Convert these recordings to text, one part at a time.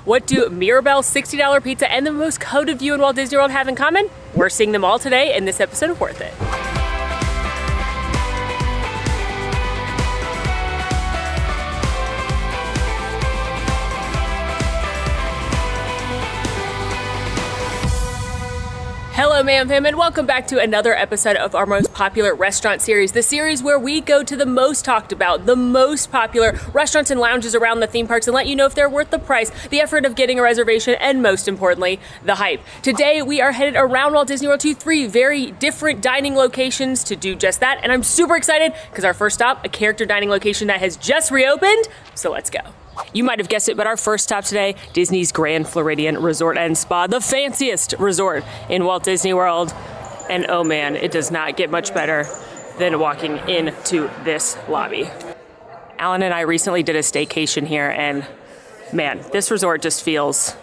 What do Mirabelle's $60 pizza and the most coveted view in Walt Disney World have in common? We're seeing them all today in this episode of Worth It. Hello Mayhem fam, and welcome back to another episode of our most popular restaurant series, the series where we go to the most talked about, the most popular restaurants and lounges around the theme parks and let you know if they're worth the price, the effort of getting a reservation, and most importantly, the hype. Today we are headed around Walt Disney World to 3 very different dining locations to do just that, and I'm super excited because our first stop, a character dining location that has just reopened, so let's go. You might have guessed it, but our first stop today, Disney's Grand Floridian Resort and Spa, the fanciest resort in Walt Disney World. And oh man, it does not get much better than walking into this lobby. Alan and I recently did a staycation here, and man, this resort just feels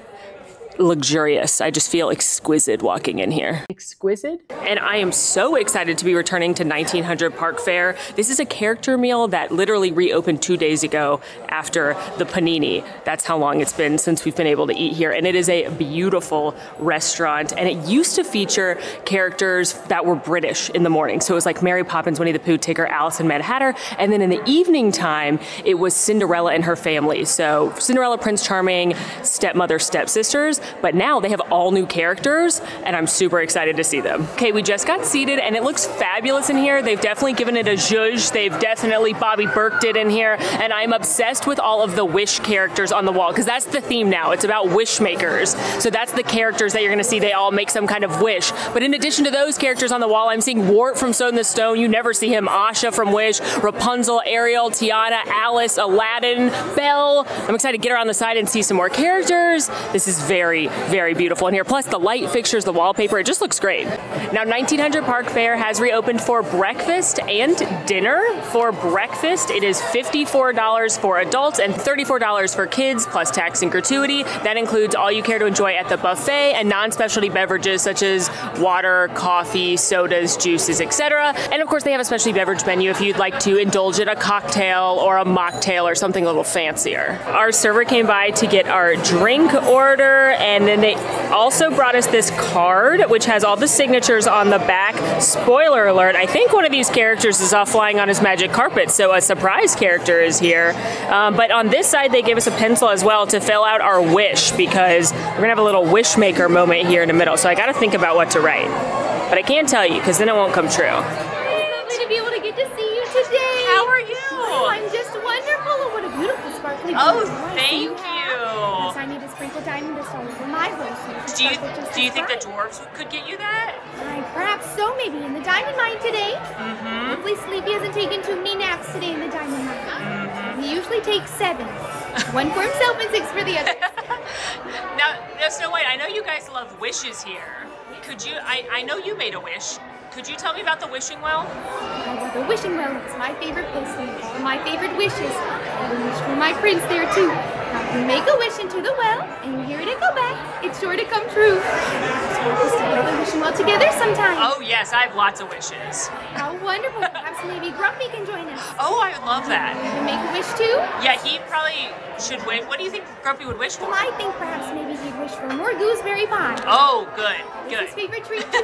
luxurious. I just feel exquisite walking in here. Exquisite? And I am so excited to be returning to 1900 Park Fare. This is a character meal that literally reopened 2 days ago after the panini. That's how long it's been since we've been able to eat here. And it is a beautiful restaurant. And it used to feature characters that were British in the morning. So it was like Mary Poppins, Winnie the Pooh, Tigger, Alice, and Mad Hatter. And then in the evening time, it was Cinderella and her family. So Cinderella, Prince Charming, stepmother, stepsisters. But now they have all new characters, and I'm super excited to see them. Okay, we just got seated, and it looks fabulous in here. They've definitely given it a zhuzh. They've definitely Bobby Burked it in here, and I'm obsessed with all of the Wish characters on the wall, because that's the theme now. It's about wish makers. So that's the characters that you're gonna see. They all make some kind of wish. But in addition to those characters on the wall, I'm seeing Wart from Stone the Stone. You never see him. Asha from Wish, Rapunzel, Ariel, Tiana, Alice, Aladdin, Belle. I'm excited to get around the side and see some more characters. This is very beautiful in here. Plus the light fixtures, the wallpaper, it just looks great. Now 1900 Park Fare has reopened for breakfast and dinner. For breakfast, it is $54 for adults and $34 for kids, plus tax and gratuity. That includes all you care to enjoy at the buffet and non-specialty beverages such as water, coffee, sodas, juices, etc. And of course they have a specialty beverage menu if you'd like to indulge in a cocktail or a mocktail or something a little fancier. Our server came by to get our drink order, and then they also brought us this card which has all the signatures on the back. Spoiler alert, I think one of these characters is off flying on his magic carpet, so a surprise character is here. But on this side they gave us a pencil as well to fill out our wish, because we're gonna have a little wish maker moment here in the middle, so I gotta think about what to write. But I can't tell you because then it won't come true. Lovely to be able to get to see you today. How are you? Oh, I'm just wonderful. Oh, what a beautiful sparkly Oh, blue. thank you. Yes, I need to sprinkle diamond dust all over my rose. Do you think the dwarves could get you that? Perhaps so, maybe in the diamond mine today. Hopefully Sleepy hasn't taken too many naps today in the diamond mine. He usually takes 7. 1 for himself and 6 for the others. Now, Snow White, I know you guys love wishes here. Could you, I know you made a wish. Could you tell me about the wishing well? Oh, the wishing well is my favorite place to make all my favorite wishes. I will wish for my prince there too. Now if you make a wish into the well and you hear it go back, it's sure to come true. So we'll just together wishing well together sometime. Oh yes, I have lots of wishes. How wonderful. Perhaps maybe Grumpy can join us. Oh, I would love that. You make a wish too? Yeah, he probably should wish. What do you think Grumpy would wish for? Well, I think perhaps maybe he'd wish for more gooseberry pie. Oh, good. It's his favorite treat too.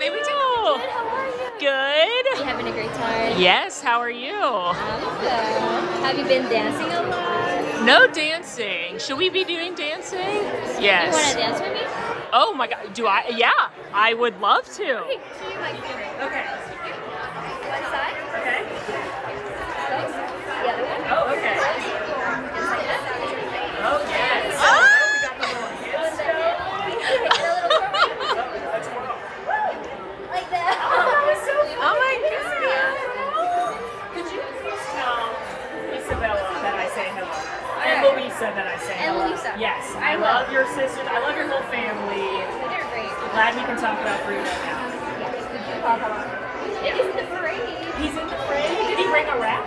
Maybe too. Good, how are you? Good. Are you having a great time? Yes, how are you? I'm good. Have you been dancing a lot? No dancing. Should we be doing dancing? Yes. You want to dance with me? Oh my god, do I? Yeah, I would love to. Okay, so you like it. Okay. One side. Okay. Close. The other one. Oh, okay. Just like that. Oh, yes. Oh! We got the little hands Get a little twirl. Like that. Oh my goodness. Could you please tell Isabella that I say hello? And Louisa that I say hello. And Louisa. Yes, I love your sisters. I love your whole family. They're great. Glad we can talk about Bruno now. He's in the parade. He's in the parade. Did he bring a rat?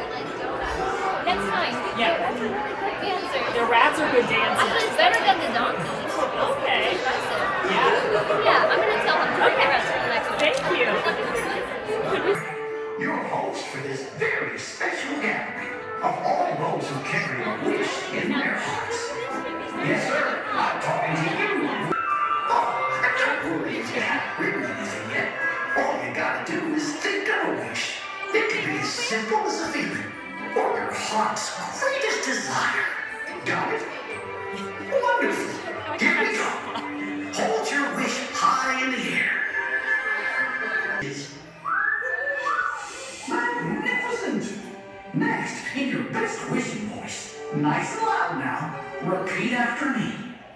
That's fine. Yeah. That's a really good dancer. The rats are good dancers. Actually, it's better than the donkey. Okay. Yeah. Yeah, I'm gonna tell him to bring the rest for the next one. Thank you. Your host for this very special gathering of all those who carry a wish in their hearts. Repeat after me.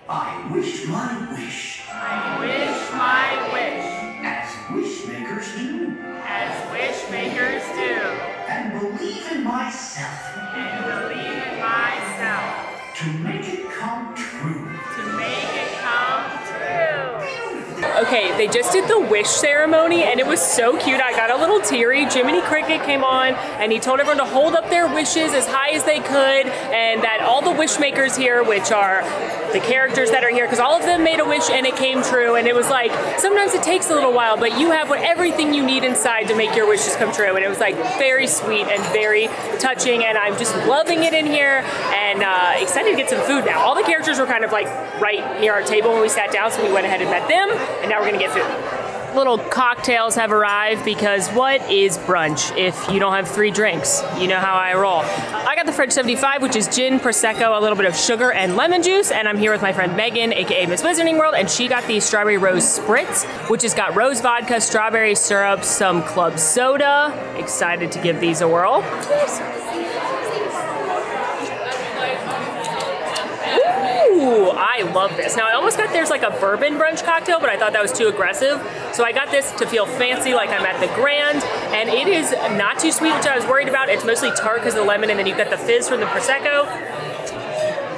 I wish my wish. I wish my wish. As wish makers do. As wish makers do. And believe in myself. And believe in myself. To make it come true. To make it come true. Okay, they just did the wish ceremony and it was so cute. I got a little teary. Jiminy Cricket came on and he told everyone to hold up their wishes as high as they could, and that all the wish makers here, which are the characters that are here, because all of them made a wish and it came true. And it was like, sometimes it takes a little while, but you have everything you need inside to make your wishes come true. And it was like very sweet and very touching, and I'm just loving it in here and excited to get some food now. All the characters were kind of like right near our table when we sat down, so we went ahead and met them, and now we're gonna get food. Little cocktails have arrived, because what is brunch if you don't have 3 drinks? You know how I roll. I got the French 75, which is gin, Prosecco, a little bit of sugar, and lemon juice, and I'm here with my friend Megan, aka Miss Wizarding World, and she got the Strawberry Rose Spritz, which has got rose vodka, strawberry syrup, some club soda. Excited to give these a whirl. Ooh, I love this. Now I almost got there's like a bourbon brunch cocktail, but I thought that was too aggressive. So I got this to feel fancy, like I'm at the Grand, and it is not too sweet, which I was worried about. It's mostly tart because of the lemon, and then you've got the fizz from the Prosecco.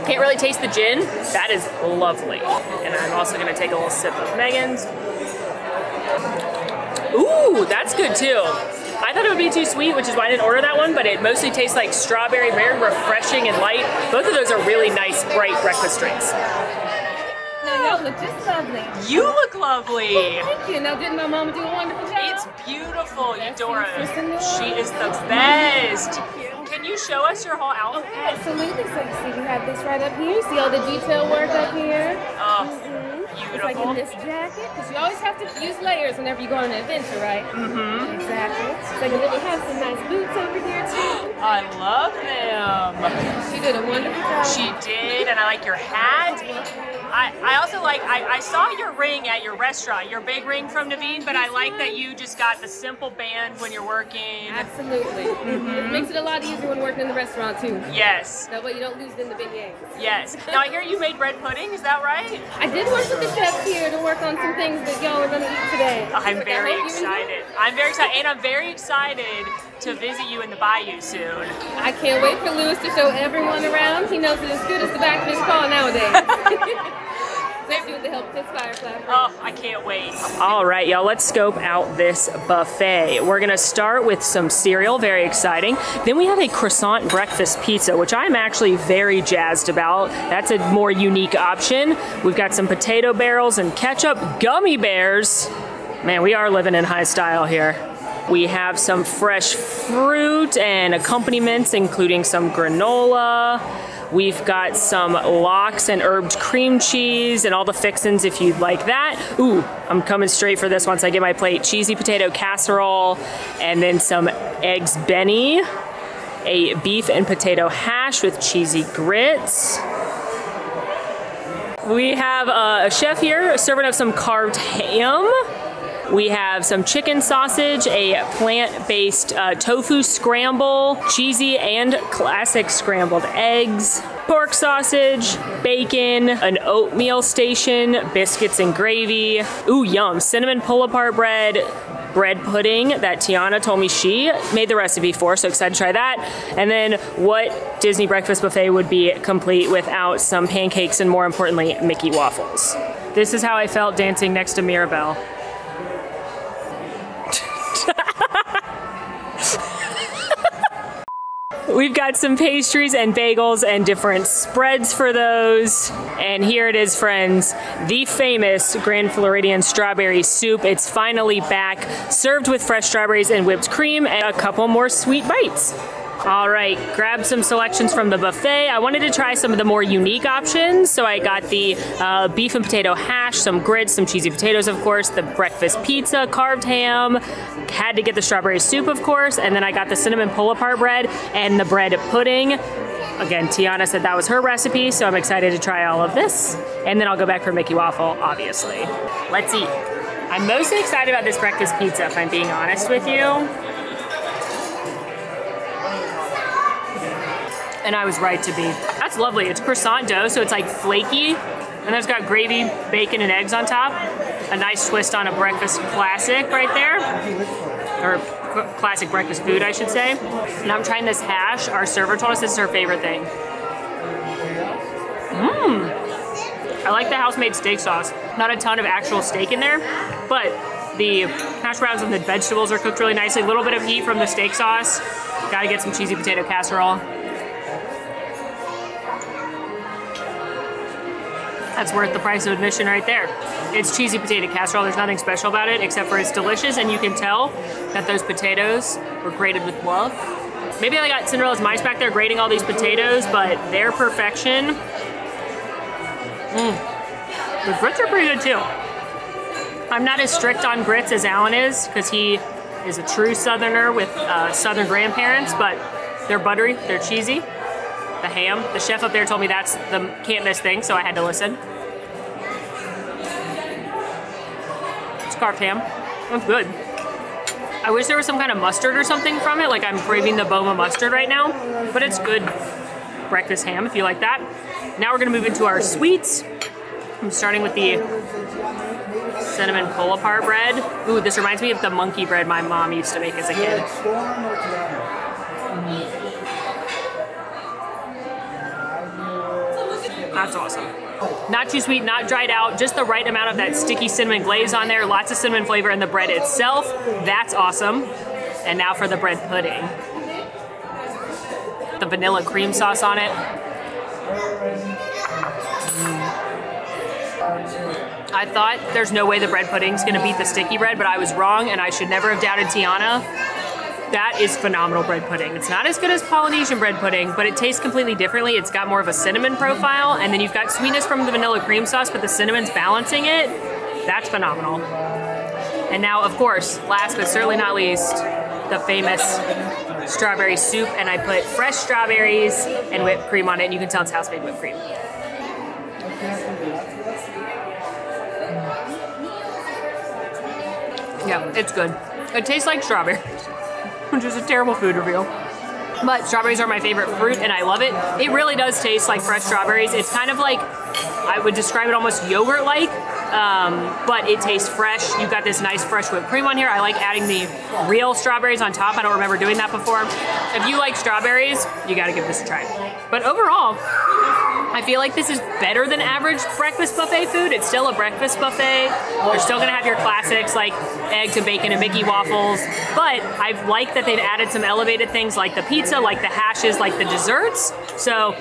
Can't really taste the gin. That is lovely. And I'm also gonna take a little sip of Megan's. Ooh, that's good too. I thought it would be too sweet, which is why I didn't order that one, but it mostly tastes like strawberry, very refreshing and light. Both of those are really nice, bright breakfast drinks. Now y'all look just lovely. You look lovely. Thank you. Now didn't my mama do a wonderful job? It's beautiful, Eudora. She is the best. Can you show us your whole outfit? Oh, absolutely. So you see we have this right up here. See all the detail work up here? Oh, It's like beautiful. in this jacket, because you always have to use layers whenever you go on an adventure, right? Mm-hmm. Exactly. It's like we have some nice boots over here too. I love them. She did a wonderful job. She did, and I like your hat. I also like, I saw your ring at your restaurant, your big ring from Naveen, but I like that you just got the simple band when you're working. Absolutely. It makes it a lot easier when working in the restaurant too. Yes. That way you don't lose it in the beignets. Yes. Now I hear you made bread pudding, is that right? I did work with the chefs here to work on some things that y'all are going to eat today. I'm very excited. I'm very excited, and I'm very excited to visit you in the bayou soon. I can't wait for Louis to show everyone around. He knows it as good as the back of his paw nowadays. Especially with the help of his Firefly. Oh, I can't wait. All right, y'all, let's scope out this buffet. We're gonna start with some cereal, very exciting. Then we have a croissant breakfast pizza, which I'm actually very jazzed about. That's a more unique option. We've got some potato barrels and ketchup, gummy bears. Man, we are living in high style here. We have some fresh fruit and accompaniments, including some granola. We've got some lox and herbed cream cheese and all the fixins if you'd like that. Ooh, I'm coming straight for this once I get my plate. Cheesy potato casserole, and then some eggs Benny, a beef and potato hash with cheesy grits. We have a chef here serving up some carved ham. We have some chicken sausage, a plant-based tofu scramble, cheesy and classic scrambled eggs, pork sausage, bacon, an oatmeal station, biscuits and gravy. Ooh, yum. Cinnamon pull-apart bread pudding that Tiana told me she made the recipe for, so excited to try that. And then what Disney breakfast buffet would be complete without some pancakes and, more importantly, Mickey waffles. This is how I felt dancing next to Mirabelle. We've got some pastries and bagels and different spreads for those. And here it is, friends, the famous Grand Floridian strawberry soup. It's finally back, served with fresh strawberries and whipped cream and a couple more sweet bites. All right, grab some selections from the buffet. I wanted to try some of the more unique options, so I got the beef and potato hash, some grits, some cheesy potatoes, of course, the breakfast pizza, carved ham, had to get the strawberry soup, of course, and then I got the cinnamon pull-apart bread and the bread pudding. Again, Tiana said that was her recipe, so I'm excited to try all of this. And then I'll go back for Mickey waffle, obviously. Let's eat. I'm mostly excited about this breakfast pizza, if I'm being honest with you. And I was right to be. That's That's lovely. It's croissant dough, so it's like flaky, and then it's got gravy, bacon, and eggs on top. A nice twist on a breakfast classic right there, or classic breakfast food, I should say. And I'm trying this hash. Our server told us this is her favorite thing. I like the house-made steak sauce. Not a ton of actual steak in there, but the hash browns and the vegetables are cooked really nicely. A little bit of heat from the steak sauce. Gotta get some cheesy potato casserole. That's worth the price of admission right there. It's cheesy potato casserole. There's nothing special about it except for it's delicious, and you can tell that those potatoes were grated with love. Maybe I got Cinderella's mice back there grating all these potatoes, but their perfection. The grits are pretty good too. I'm not as strict on grits as Alan is, because he is a true Southerner with Southern grandparents, but they're buttery, they're cheesy. The ham, the chef up there told me that's the can't miss thing, so I had to listen. It's carved ham. That's good. I wish there was some kind of mustard or something from it, like I'm craving the Boma mustard right now, but it's good breakfast ham if you like that. Now we're gonna move into our sweets. I'm starting with the cinnamon pull-apart bread. Ooh, this reminds me of the monkey bread my mom used to make as a kid. That's awesome. Not too sweet, not dried out, just the right amount of that sticky cinnamon glaze on there, lots of cinnamon flavor in the bread itself. That's awesome. And now for the bread pudding. The vanilla cream sauce on it. I thought there's no way the bread pudding's gonna beat the sticky bread, but I was wrong, and I should never have doubted Tiana. That is phenomenal bread pudding. It's not as good as Polynesian bread pudding, but it tastes completely differently. It's got more of a cinnamon profile, and then you've got sweetness from the vanilla cream sauce, but the cinnamon's balancing it. That's phenomenal. And now, of course, last but certainly not least, the famous strawberry soup, and I put fresh strawberries and whipped cream on it, and you can tell it's house-made whipped cream. Yeah, it's good. It tastes like strawberries, which is a terrible food review. But strawberries are my favorite fruit, and I love it. It really does taste like fresh strawberries. It's kind of like, I would describe it almost yogurt-like, but it tastes fresh. You've got this nice fresh whipped cream on here. I like adding the real strawberries on top. I don't remember doing that before. If you like strawberries, you gotta give this a try. But overall, I feel like this is better than average breakfast buffet food. It's still a breakfast buffet. You're still gonna have your classics like eggs and bacon and Mickey waffles, but I've liked that they've added some elevated things like the pizza, like the hashes, like the desserts. So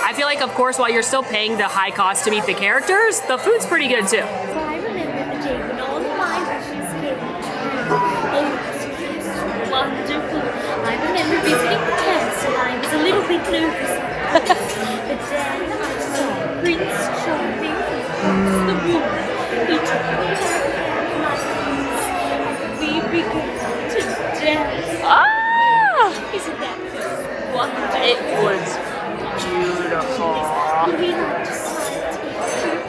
I feel like, of course, while you're still paying the high cost to meet the characters, the food's pretty good too. I remember the day when all my wishes came true. Oh, it was wonderful. I remember visiting the castle. I was a little bit nervous. But then I saw Prince Charming across the room. He took me by the hand like this, and we began to dance. Ah! Isn't that wonderful? It was beautiful. Would we like to slide?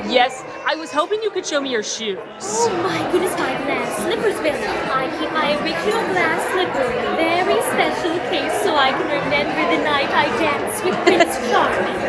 Yes, I was hoping you could show me your shoes. Oh my goodness, my glass slippers, Billy. I keep my original glass slipper in a very special case so I can remember the night I danced with Prince Charming.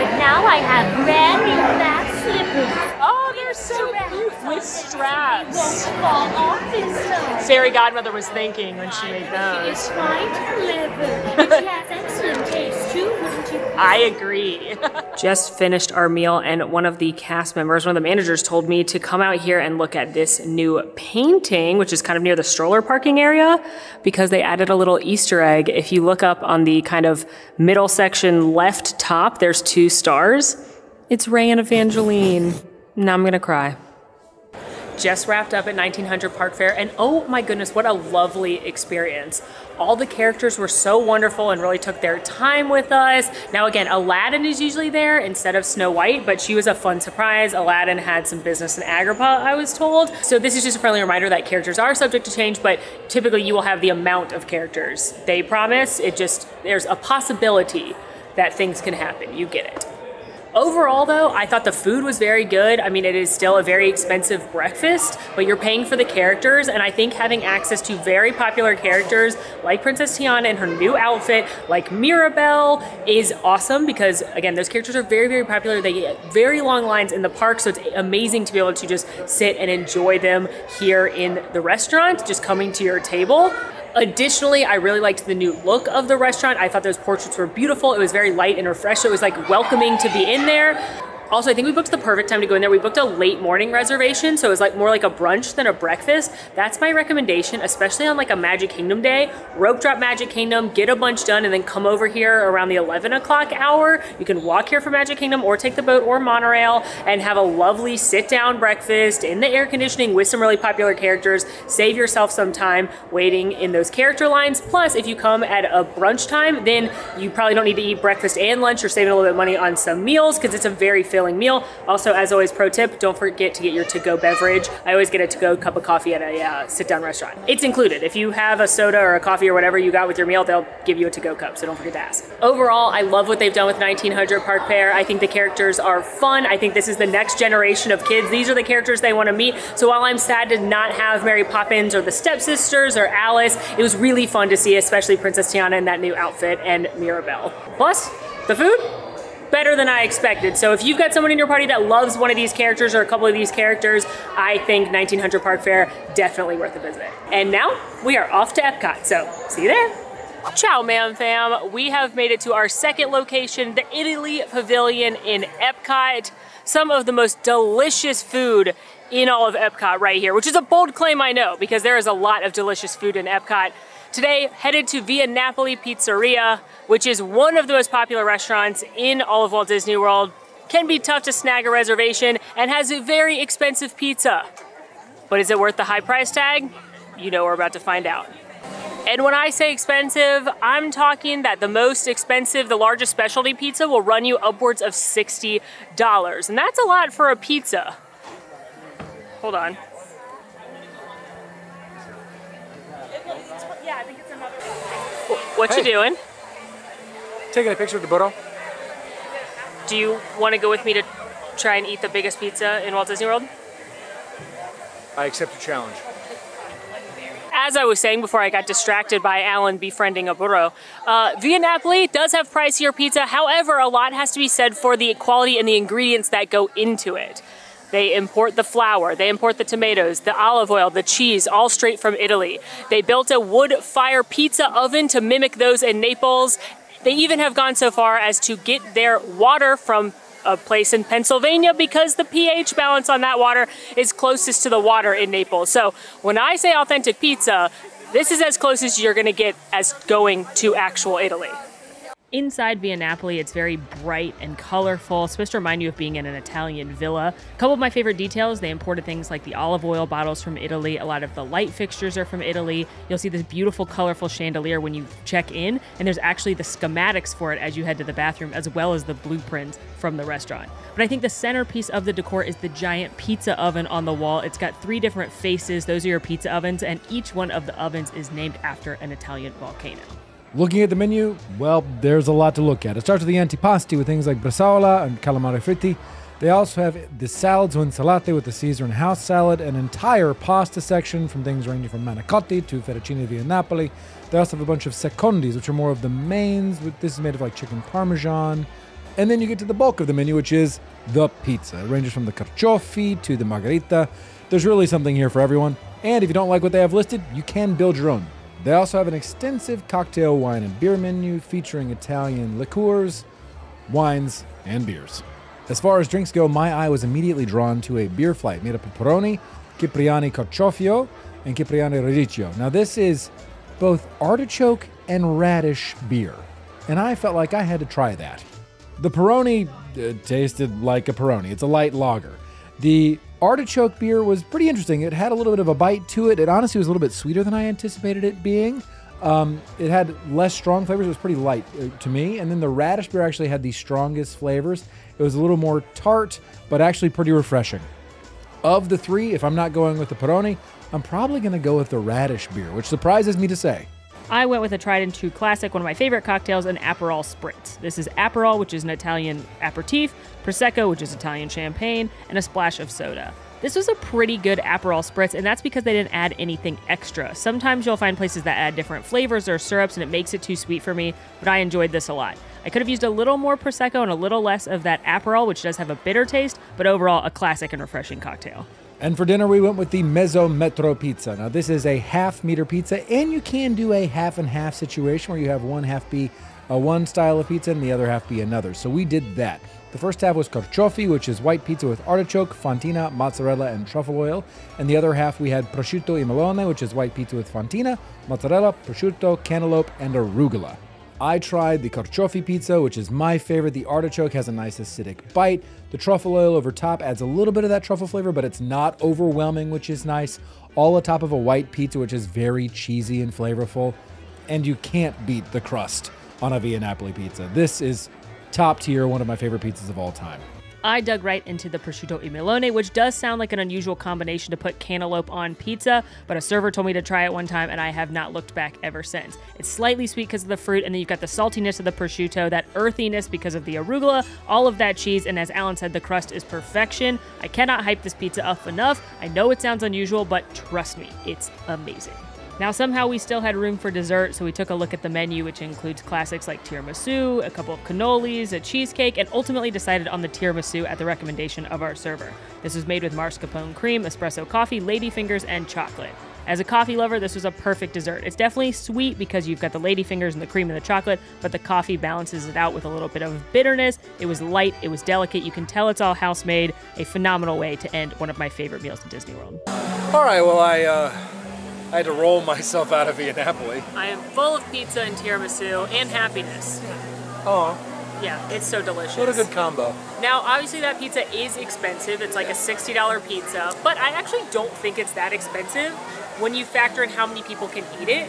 But now I have brand new glass slippers. Oh, they're so cute with straps. Won't fall off this time. Fairy Godmother was thinking when she made It's those. quite clever. And she has excellent taste too, wouldn't you? I agree. Just finished our meal, and one of the cast members, one of the managers, told me to come out here and look at this new painting, which is kind of near the stroller parking area, because they added a little Easter egg. If you look up on the kind of middle section left top, there's 2 stars. It's Ray and Evangeline. Now I'm gonna cry. Just wrapped up at 1900 Park Fair, and oh my goodness, what a lovely experience. All the characters were so wonderful and really took their time with us. Now again, Aladdin is usually there instead of Snow White, but she was a fun surprise. Aladdin had some business in Agrippa, I was told. So this is just a friendly reminder that characters are subject to change, but typically you will have the amount of characters they promise. There's a possibility that things can happen. You get it. Overall though, I thought the food was very good. I mean, it is still a very expensive breakfast, but you're paying for the characters, and I think having access to very popular characters like Princess Tiana and her new outfit, like Mirabelle, is awesome because, again, those characters are very, very popular. They get very long lines in the park, so it's amazing to be able to just sit and enjoy them here in the restaurant, just coming to your table. Additionally, I really liked the new look of the restaurant. I thought those portraits were beautiful. It was very light and refreshed. It was like welcoming to be in there. Also, I think we booked the perfect time to go in there. We booked a late morning reservation, so it was like more like a brunch than a breakfast. That's my recommendation, especially on like a Magic Kingdom day. Rope drop Magic Kingdom, get a bunch done, and then come over here around the 11 o'clock hour. You can walk here for Magic Kingdom or take the boat or monorail and have a lovely sit-down breakfast in the air conditioning with some really popular characters. Save yourself some time waiting in those character lines. Plus, if you come at a brunch time, then you probably don't need to eat breakfast and lunch. You're saving a little bit of money on some meals because it's a very filling meal. Also, as always, pro tip, don't forget to get your to-go beverage. I always get a to-go cup of coffee at a sit-down restaurant. It's included. If you have a soda or a coffee or whatever you got with your meal, they'll give you a to-go cup, so don't forget to ask. Overall, I love what they've done with 1900 Park Fair. I think the characters are fun. I think this is the next generation of kids. These are the characters they want to meet. So while I'm sad to not have Mary Poppins or the Stepsisters or Alice, it was really fun to see, especially Princess Tiana in that new outfit and Mirabelle. Plus, the food? Better than I expected. So if you've got someone in your party that loves one of these characters or a couple of these characters, I think 1900 Park Fair definitely worth a visit. And now we are off to Epcot, so see you there. Ciao, ma'am fam. We have made it to our second location, the Italy Pavilion in Epcot. Some of the most delicious food in all of Epcot right here, which is a bold claim, I know, because there is a lot of delicious food in Epcot. Today, headed to Via Napoli Pizzeria, which is one of the most popular restaurants in all of Walt Disney World. Can be tough to snag a reservation and has a very expensive pizza. But is it worth the high price tag? You know we're about to find out. And when I say expensive, I'm talking that the most expensive, the largest specialty pizza will run you upwards of $60. And that's a lot for a pizza. Hold on. Yeah, I think it's another one. What you doing? Taking a picture of the burro. Do you want to go with me to try and eat the biggest pizza in Walt Disney World? I accept the challenge. As I was saying before I got distracted by Alan befriending a burro, Via Napoli does have pricier pizza. However, a lot has to be said for the quality and the ingredients that go into it. They import the flour, they import the tomatoes, the olive oil, the cheese, all straight from Italy. They built a wood fire pizza oven to mimic those in Naples. They even have gone so far as to get their water from a place in Pennsylvania because the pH balance on that water is closest to the water in Naples. So when I say authentic pizza, this is as close as you're gonna get as going to actual Italy. Inside Via Napoli, it's very bright and colorful. It's supposed to remind you of being in an Italian villa. A couple of my favorite details, they imported things like the olive oil bottles from Italy. A lot of the light fixtures are from Italy. You'll see this beautiful, colorful chandelier when you check in, and there's actually the schematics for it as you head to the bathroom, as well as the blueprints from the restaurant. But I think the centerpiece of the decor is the giant pizza oven on the wall. It's got 3 different faces. Those are your pizza ovens, and each one of the ovens is named after an Italian volcano. Looking at the menu, well, there's a lot to look at. It starts with the antipasti with things like bresaola and calamari fritti. They also have the salads o insalate with the Caesar and house salad, an entire pasta section from things ranging from manicotti to fettuccine via Napoli. They also have a bunch of secondis, which are more of the mains. This is made of like chicken parmesan. And then you get to the bulk of the menu, which is the pizza. It ranges from the carciofi to the margherita. There's really something here for everyone. And if you don't like what they have listed, you can build your own. They also have an extensive cocktail, wine, and beer menu featuring Italian liqueurs, wines, and beers. As far as drinks go, my eye was immediately drawn to a beer flight made of pepperoni, Cipriani Carciofio, and Cipriani Radicchio. Now this is both artichoke and radish beer, and I felt like I had to try that. The Peroni tasted like a Peroni. It's a light lager. The artichoke beer was pretty interesting. It had a little bit of a bite to it. It honestly was a little bit sweeter than I anticipated it being. It had less strong flavors. It was pretty light to me. And then the radish beer actually had the strongest flavors. It was a little more tart, but actually pretty refreshing. Of the 3, if I'm not going with the Peroni, I'm probably going to go with the radish beer, which surprises me to say. I went with a tried and true classic, one of my favorite cocktails, an Aperol Spritz. This is Aperol, which is an Italian aperitif, Prosecco, which is Italian champagne, and a splash of soda. This was a pretty good Aperol Spritz, and that's because they didn't add anything extra. Sometimes you'll find places that add different flavors or syrups, and it makes it too sweet for me, but I enjoyed this a lot. I could have used a little more Prosecco and a little less of that Aperol, which does have a bitter taste, but overall, a classic and refreshing cocktail. And for dinner, we went with the Mezzo Metro pizza. Now, this is a half-meter pizza, and you can do a half-and-half situation where you have one half be one style of pizza and the other half be another. So we did that. The first half was carciofi, which is white pizza with artichoke, fontina, mozzarella, and truffle oil. And the other half, we had prosciutto e melone, which is white pizza with fontina, mozzarella, prosciutto, cantaloupe, and arugula. I tried the carciofi pizza, which is my favorite. The artichoke has a nice acidic bite. The truffle oil over top adds a little bit of that truffle flavor, but it's not overwhelming, which is nice. All atop of a white pizza, which is very cheesy and flavorful. And you can't beat the crust on a Via Napoli pizza. This is top tier, one of my favorite pizzas of all time. I dug right into the prosciutto e melone, which does sound like an unusual combination to put cantaloupe on pizza, but a server told me to try it one time and I have not looked back ever since. It's slightly sweet because of the fruit, and then you've got the saltiness of the prosciutto, that earthiness because of the arugula, all of that cheese, and as Alan said, the crust is perfection. I cannot hype this pizza up enough. I know it sounds unusual, but trust me, it's amazing. Now, somehow we still had room for dessert, so we took a look at the menu, which includes classics like tiramisu, a couple of cannolis, a cheesecake, and ultimately decided on the tiramisu at the recommendation of our server. This was made with mascarpone cream, espresso coffee, ladyfingers, and chocolate. As a coffee lover, this was a perfect dessert. It's definitely sweet because you've got the ladyfingers and the cream and the chocolate, but the coffee balances it out with a little bit of bitterness. It was light, it was delicate, you can tell it's all house-made. A phenomenal way to end one of my favorite meals in Disney World. All right, well, I had to roll myself out of Via Napoli. I am full of pizza and tiramisu and happiness. Oh, Yeah, it's so delicious. what a good combo. Now, obviously that pizza is expensive. It's like a $60 pizza, but I actually don't think it's that expensive when you factor in how many people can eat it.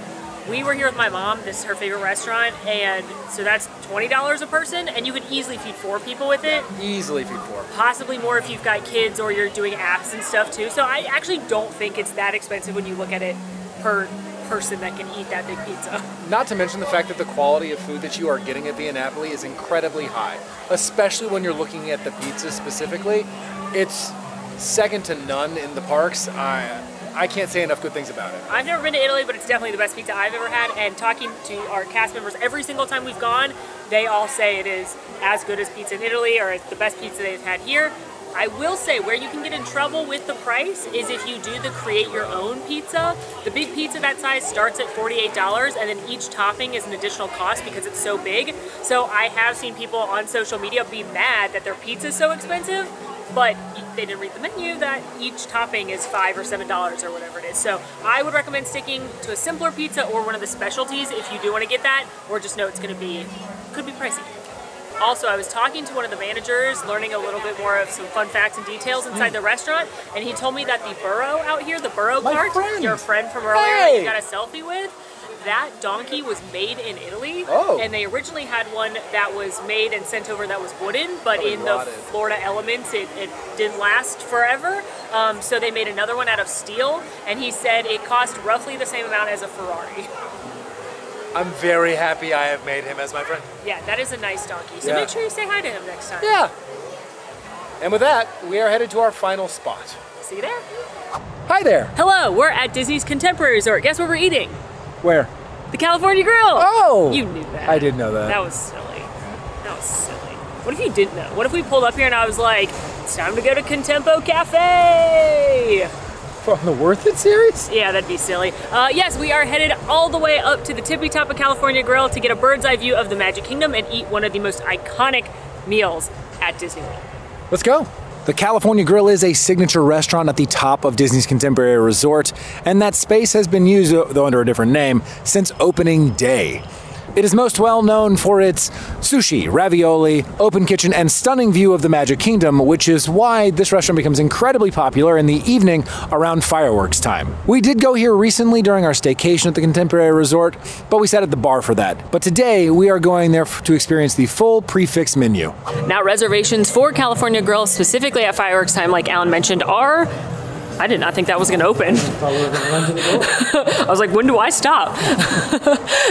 We were here with my mom, this is her favorite restaurant, and so that's $20 a person, and you could easily feed 4 people with it. Easily feed 4. Possibly more if you've got kids or you're doing apps and stuff too. So I actually don't think it's that expensive when you look at it per person that can eat that big pizza. Not to mention the fact that the quality of food that you are getting at Via Napoli is incredibly high, especially when you're looking at the pizza specifically. It's second to none in the parks. I can't say enough good things about it. I've never been to Italy, but it's definitely the best pizza I've ever had, and talking to our cast members every single time we've gone, they all say it is as good as pizza in Italy, or it's the best pizza they've had here. I will say where you can get in trouble with the price is if you do the create your own pizza. The big pizza that size starts at $48, and then each topping is an additional cost because it's so big. So I have seen people on social media be mad that their pizza is so expensive, but they didn't read the menu that each topping is $5 or $7 or whatever it is. So I would recommend sticking to a simpler pizza or one of the specialties if you do want to get that, or just know it's going to be, could be pricey. Also, I was talking to one of the managers, learning a little bit more of some fun facts and details inside the restaurant, and he told me that the burro out here, the burro cart, your friend from earlier that you got a selfie with, that donkey was made in Italy, and they originally had one that was made and sent over that was wooden, but in the Florida elements, it didn't last forever, so they made another one out of steel, and he said it cost roughly the same amount as a Ferrari. I'm very happy I have made him as my friend. Yeah, that is a nice donkey, so make sure you say hi to him next time. Yeah. And with that, we are headed to our final spot. See you there. Hi there. Hello, we're at Disney's Contemporary Resort. Guess what we're eating? Where? The California Grill. Oh! You knew that. I did know that. That was silly. That was silly. What if you didn't know? What if we pulled up here and I was like, it's time to go to Contempo Cafe? From the Worth It series? Yeah, that'd be silly. Yes, we are headed all the way up to the tippy top of California Grill to get a bird's eye view of the Magic Kingdom and eat one of the most iconic meals at Disney World. Let's go. The California Grill is a signature restaurant at the top of Disney's Contemporary Resort, and that space has been used, though under a different name, since opening day. It is most well known for its sushi, ravioli, open kitchen, and stunning view of the Magic Kingdom, which is why this restaurant becomes incredibly popular in the evening around fireworks time. We did go here recently during our staycation at the Contemporary Resort, but we sat at the bar for that. But today, we are going there to experience the full prix-fixe menu. Now, reservations for California Grill, specifically at fireworks time, like Alan mentioned, are I did not think that was going to open. I was like, when do I stop?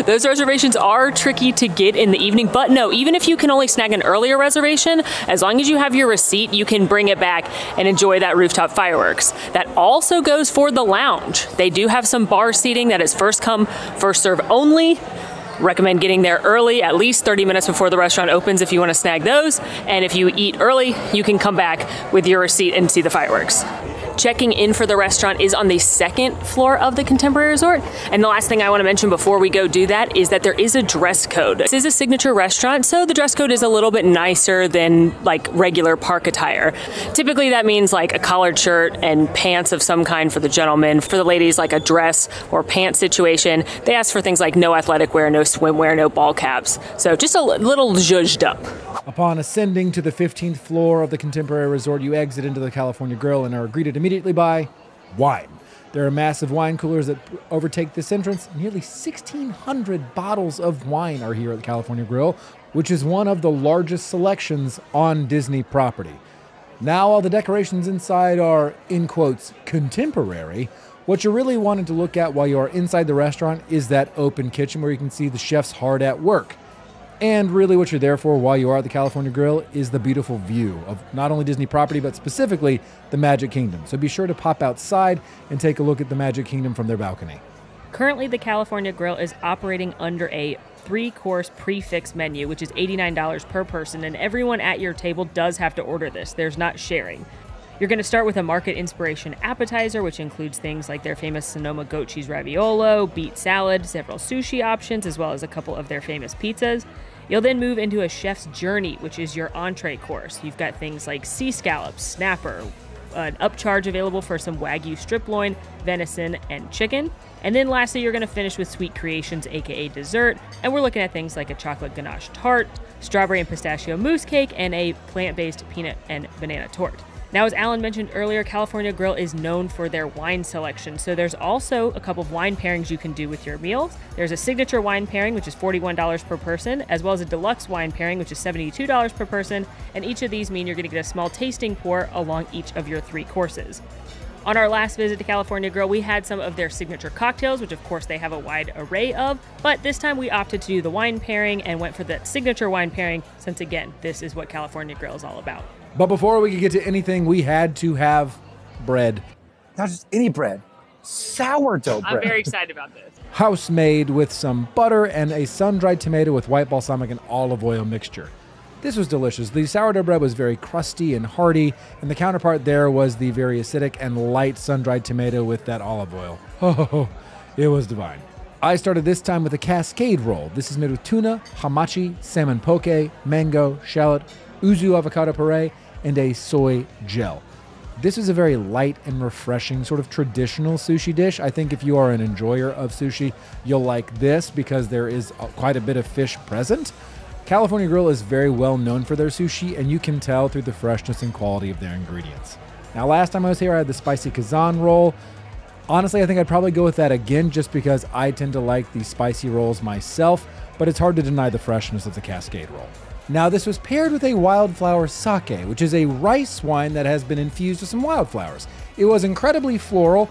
Those reservations are tricky to get in the evening, but no, even if you can only snag an earlier reservation, as long as you have your receipt, you can bring it back and enjoy that rooftop fireworks. That also goes for the lounge. They do have some bar seating that is first come, first serve only. Recommend getting there early, at least 30 minutes before the restaurant opens if you want to snag those. And if you eat early, you can come back with your receipt and see the fireworks. Checking in for the restaurant is on the second floor of the Contemporary Resort. And the last thing I want to mention before we go do that is that there is a dress code. This is a signature restaurant, so the dress code is a little bit nicer than like regular park attire. Typically that means like a collared shirt and pants of some kind for the gentlemen. For the ladies, like a dress or pants situation. They ask for things like no athletic wear, no swimwear, no ball caps. So just a little zhuzhed up. Upon ascending to the 15th floor of the Contemporary Resort, you exit into the California Grill and are greeted immediately by wine. There are massive wine coolers that overtake this entrance. Nearly 1,600 bottles of wine are here at the California Grill, which is one of the largest selections on Disney property. Now, all the decorations inside are, in quotes, contemporary. What you're really wanting to look at while you are inside the restaurant is that open kitchen where you can see the chefs hard at work. And really what you're there for while you are at the California Grill is the beautiful view of not only Disney property, but specifically the Magic Kingdom. So be sure to pop outside and take a look at the Magic Kingdom from their balcony. Currently, the California Grill is operating under a 3-course prix-fixe menu, which is $89 per person, and everyone at your table does have to order this. There's not sharing. You're going to start with a market inspiration appetizer, which includes things like their famous Sonoma goat cheese raviolo, beet salad, several sushi options, as well as a couple of their famous pizzas. You'll then move into a chef's journey, which is your entree course. You've got things like sea scallops, snapper, an upcharge available for some Wagyu strip loin, venison, and chicken. And then lastly, you're going to finish with sweet creations, aka dessert. And we're looking at things like a chocolate ganache tart, strawberry and pistachio mousse cake, and a plant-based peanut and banana tort. Now, as Alan mentioned earlier, California Grill is known for their wine selection, so there's also a couple of wine pairings you can do with your meals. There's a signature wine pairing, which is $41 per person, as well as a deluxe wine pairing, which is $72 per person, and each of these mean you're going to get a small tasting pour along each of your 3 courses. On our last visit to California Grill, we had some of their signature cocktails, which of course they have a wide array of, but this time we opted to do the wine pairing and went for that signature wine pairing, since again, this is what California Grill is all about. But before we could get to anything, we had to have bread. Not just any bread, sourdough bread. I'm very excited about this. House made with some butter and a sun-dried tomato with white balsamic and olive oil mixture. This was delicious. The sourdough bread was very crusty and hearty, and the counterpart there was the very acidic and light sun-dried tomato with that olive oil. Oh, it was divine. I started this time with a cascade roll. This is made with tuna, hamachi, salmon poke, mango, shallot, uzu avocado puree, and a soy gel. This is a very light and refreshing sort of traditional sushi dish. I think if you are an enjoyer of sushi, you'll like this because there is quite a bit of fish present. California Grill is very well known for their sushi, and you can tell through the freshness and quality of their ingredients. Now, last time I was here, I had the spicy Kazan roll. Honestly, I think I'd probably go with that again just because I tend to like the spicy rolls myself, but it's hard to deny the freshness of the Cascade roll. Now, this was paired with a wildflower sake, which is a rice wine that has been infused with some wildflowers. It was incredibly floral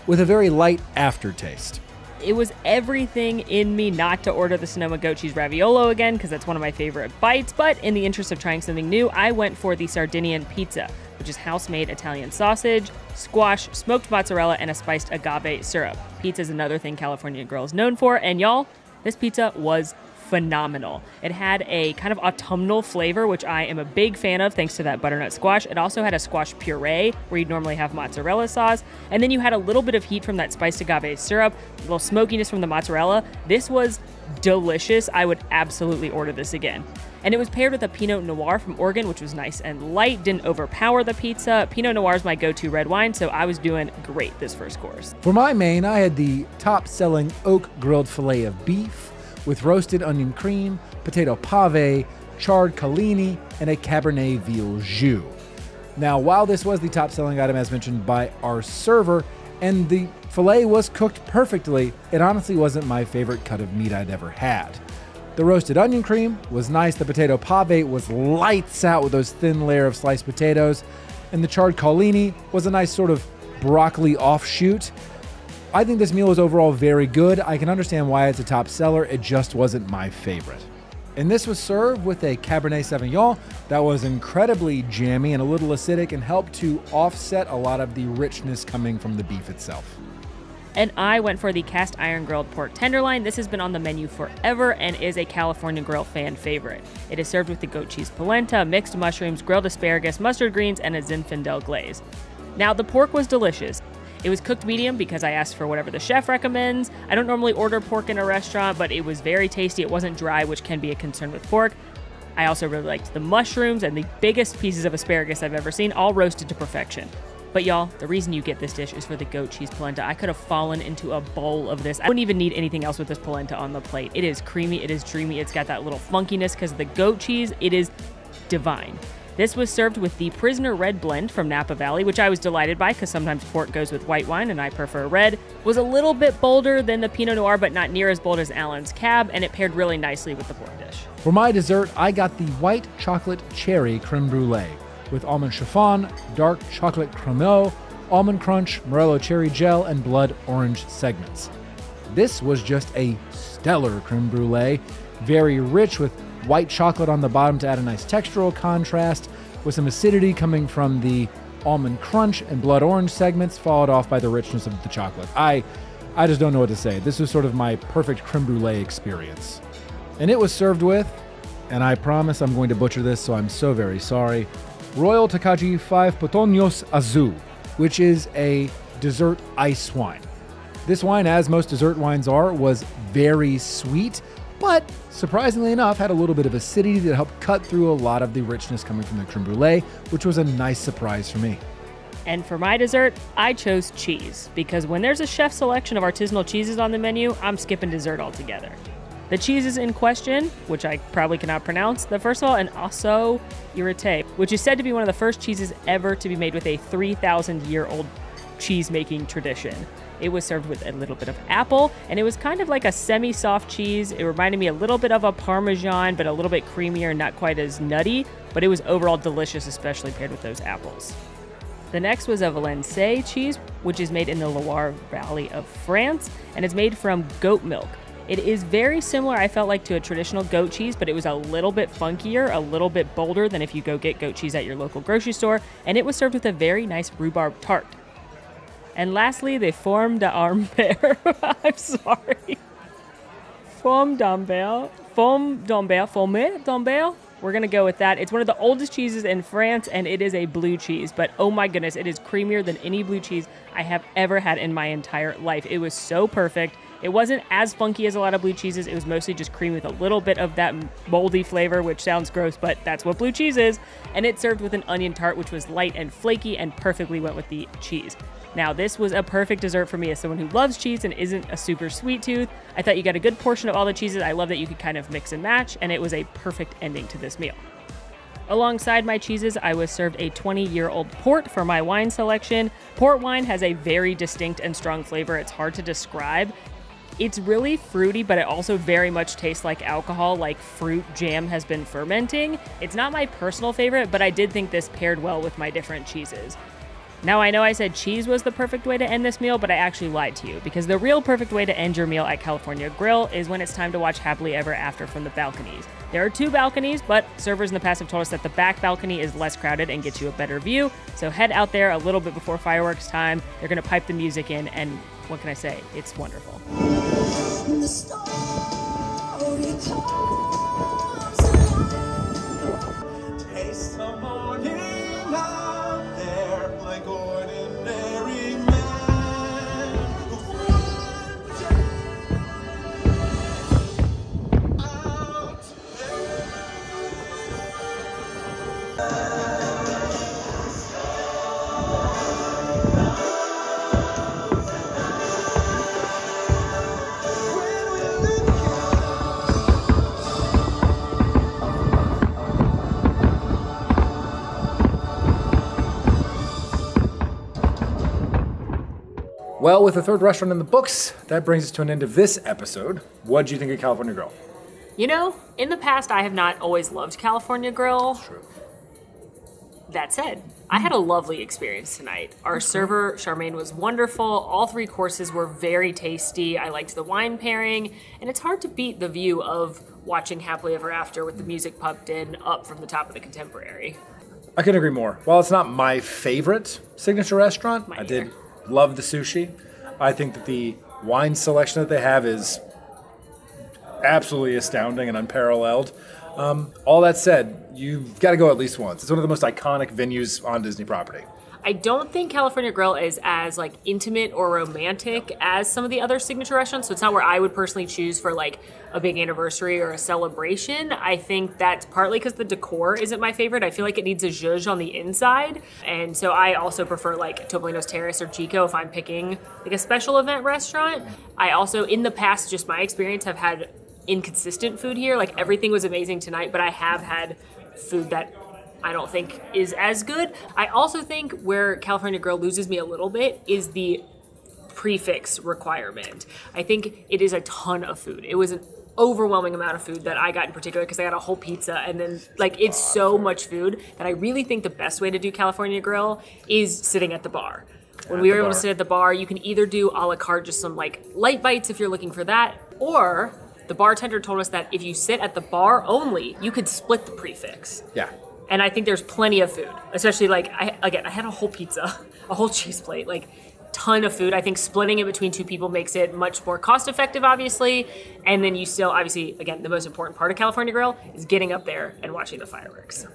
with a very light aftertaste. It was everything in me not to order the Sonoma goat cheese raviolo again because that's one of my favorite bites, but in the interest of trying something new, I went for the Sardinian pizza, which is house-made Italian sausage, squash, smoked mozzarella, and a spiced agave syrup. Pizza is another thing California Grill is known for, and y'all, this pizza was phenomenal. It had a kind of autumnal flavor, which I am a big fan of thanks to that butternut squash. It also had a squash puree where you'd normally have mozzarella sauce. And then you had a little bit of heat from that spiced agave syrup, a little smokiness from the mozzarella. This was delicious. I would absolutely order this again. And it was paired with a Pinot Noir from Oregon, which was nice and light, didn't overpower the pizza. Pinot Noir is my go-to red wine, so I was doing great this first course. For my main, I had the top-selling oak grilled filet of beef with roasted onion cream, potato pave, charred callini, and a Cabernet Vieux. Now, while this was the top-selling item as mentioned by our server, and the filet was cooked perfectly, it honestly wasn't my favorite cut of meat I'd ever had. The roasted onion cream was nice, the potato pave was lights out with those thin layer of sliced potatoes, and the charred callini was a nice sort of broccoli offshoot. I think this meal was overall very good. I can understand why it's a top seller. It just wasn't my favorite. And this was served with a Cabernet Sauvignon that was incredibly jammy and a little acidic and helped to offset a lot of the richness coming from the beef itself. And I went for the cast iron grilled pork tenderloin. This has been on the menu forever and is a California Grill fan favorite. It is served with the goat cheese polenta, mixed mushrooms, grilled asparagus, mustard greens, and a Zinfandel glaze. Now, the pork was delicious. It was cooked medium because I asked for whatever the chef recommends. I don't normally order pork in a restaurant, but it was very tasty. It wasn't dry, which can be a concern with pork. I also really liked the mushrooms and the biggest pieces of asparagus I've ever seen, all roasted to perfection. But y'all, the reason you get this dish is for the goat cheese polenta. I could have fallen into a bowl of this. I wouldn't even need anything else with this polenta on the plate. It is creamy, it is dreamy, it's got that little funkiness because of the goat cheese. It is divine. This was served with the Prisoner Red blend from Napa Valley, which I was delighted by because sometimes port goes with white wine and I prefer red. Was a little bit bolder than the Pinot Noir, but not near as bold as Allen's Cab, and it paired really nicely with the pork dish. For my dessert, I got the white chocolate cherry creme brulee with almond chiffon, dark chocolate cremeux, almond crunch, morello cherry gel, and blood orange segments. This was just a stellar creme brulee, very rich with white chocolate on the bottom to add a nice textural contrast, with some acidity coming from the almond crunch and blood orange segments, followed off by the richness of the chocolate. I just don't know what to say. This was sort of my perfect creme brulee experience. And it was served with, and I promise I'm going to butcher this, so I'm so very sorry, Royal Takagi 5 Potoños Azul, which is a dessert ice wine. This wine, as most dessert wines are, was very sweet, but surprisingly enough, had a little bit of acidity that helped cut through a lot of the richness coming from the creme brulee, which was a nice surprise for me. And for my dessert, I chose cheese, because when there's a chef selection of artisanal cheeses on the menu, I'm skipping dessert altogether. The cheeses in question, which I probably cannot pronounce, the first of all, an osso irrité, which is said to be one of the first cheeses ever to be made with a 3,000-year-old cheese-making tradition. It was served with a little bit of apple, and it was kind of like a semi-soft cheese. It reminded me a little bit of a Parmesan, but a little bit creamier, not quite as nutty, but it was overall delicious, especially paired with those apples. The next was a Valençay cheese, which is made in the Loire Valley of France, and it's made from goat milk. It is very similar, I felt like, to a traditional goat cheese, but it was a little bit funkier, a little bit bolder than if you go get goat cheese at your local grocery store, and it was served with a very nice rhubarb tart. And lastly, the Forme d'Ambert. I'm sorry. Forme d'Ambert. We're going to go with that. It's one of the oldest cheeses in France, and it is a blue cheese. But oh my goodness, it is creamier than any blue cheese I have ever had in my entire life. It was so perfect. It wasn't as funky as a lot of blue cheeses. It was mostly just cream with a little bit of that moldy flavor, which sounds gross, but that's what blue cheese is. And it served with an onion tart, which was light and flaky and perfectly went with the cheese. Now, this was a perfect dessert for me as someone who loves cheese and isn't a super sweet tooth. I thought you got a good portion of all the cheeses. I love that you could kind of mix and match, and it was a perfect ending to this meal. Alongside my cheeses, I was served a 20-year-old port for my wine selection. Port wine has a very distinct and strong flavor. It's hard to describe. It's really fruity, but it also very much tastes like alcohol, like fruit jam has been fermenting. It's not my personal favorite, but I did think this paired well with my different cheeses. Now, I know I said cheese was the perfect way to end this meal, but I actually lied to you, because the real perfect way to end your meal at California Grill is when it's time to watch Happily Ever After from the balconies. There are 2 balconies, but servers in the past have told us that the back balcony is less crowded and gets you a better view, so head out there a little bit before fireworks time. They're going to pipe the music in, and what can I say? It's wonderful. The story comes alive. Taste the morning out there like ordinary men. One day out Well, with the 3rd restaurant in the books, that brings us to an end of this episode. What did you think of California Grill? You know, in the past, I have not always loved California Grill. True. That said, I had a lovely experience tonight. Our server, Charmaine, was wonderful. All 3 courses were very tasty. I liked the wine pairing, and it's hard to beat the view of watching Happily Ever After with the music pumped in up from the top of the Contemporary. I couldn't agree more. While it's not my favorite signature restaurant, Mine I did either. love the sushi. I think that the wine selection that they have is absolutely astounding and unparalleled. All that said, you've got to go at least once. It's one of the most iconic venues on Disney property. I don't think California Grill is as like intimate or romantic as some of the other signature restaurants. So it's not where I would personally choose for like a big anniversary or a celebration. I think that's partly because the decor isn't my favorite. I feel like it needs a zhuzh on the inside. And so I also prefer like Topolino's Terrace or Chico if I'm picking like a special event restaurant. I also, in the past, just my experience, have had inconsistent food here. Like everything was amazing tonight, but I have had food that I don't think is as good. I also think where California Grill loses me a little bit is the prefix requirement. I think it is a ton of food. It was an overwhelming amount of food that I got in particular because I got a whole pizza, and then like it's so much food that I really think the best way to do California Grill is sitting at the bar. When we were able to sit at the bar, you can either do a la carte, just some like light bites if you're looking for that, or the bartender told us that if you sit at the bar only, you could split the prefix. Yeah. And I think there's plenty of food, especially like, I had a whole pizza, a whole cheese plate, like ton of food. I think splitting it between 2 people makes it much more cost effective, obviously. And then you still, obviously, again, the most important part of California Grill is getting up there and watching the fireworks.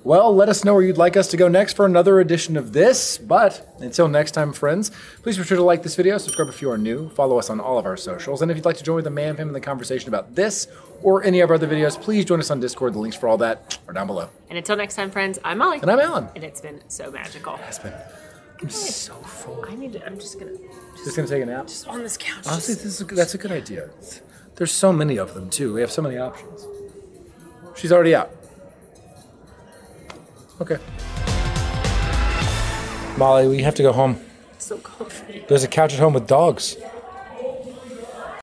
Well, let us know where you'd like us to go next for another edition of this. But until next time, friends, please be sure to like this video, subscribe if you are new, follow us on all of our socials. And if you'd like to join the Mayhem in the conversation about this or any of our other videos, please join us on Discord. The links for all that are down below. And until next time, friends, I'm Molly. And I'm Alan. And it's been so magical. It's been I'm so full. I'm just gonna take a nap? just on this couch. Honestly, that's a good idea. There's so many of them, too. We have so many options. She's already out. Okay. Molly, we have to go home. So comfy. There's a couch at home with dogs.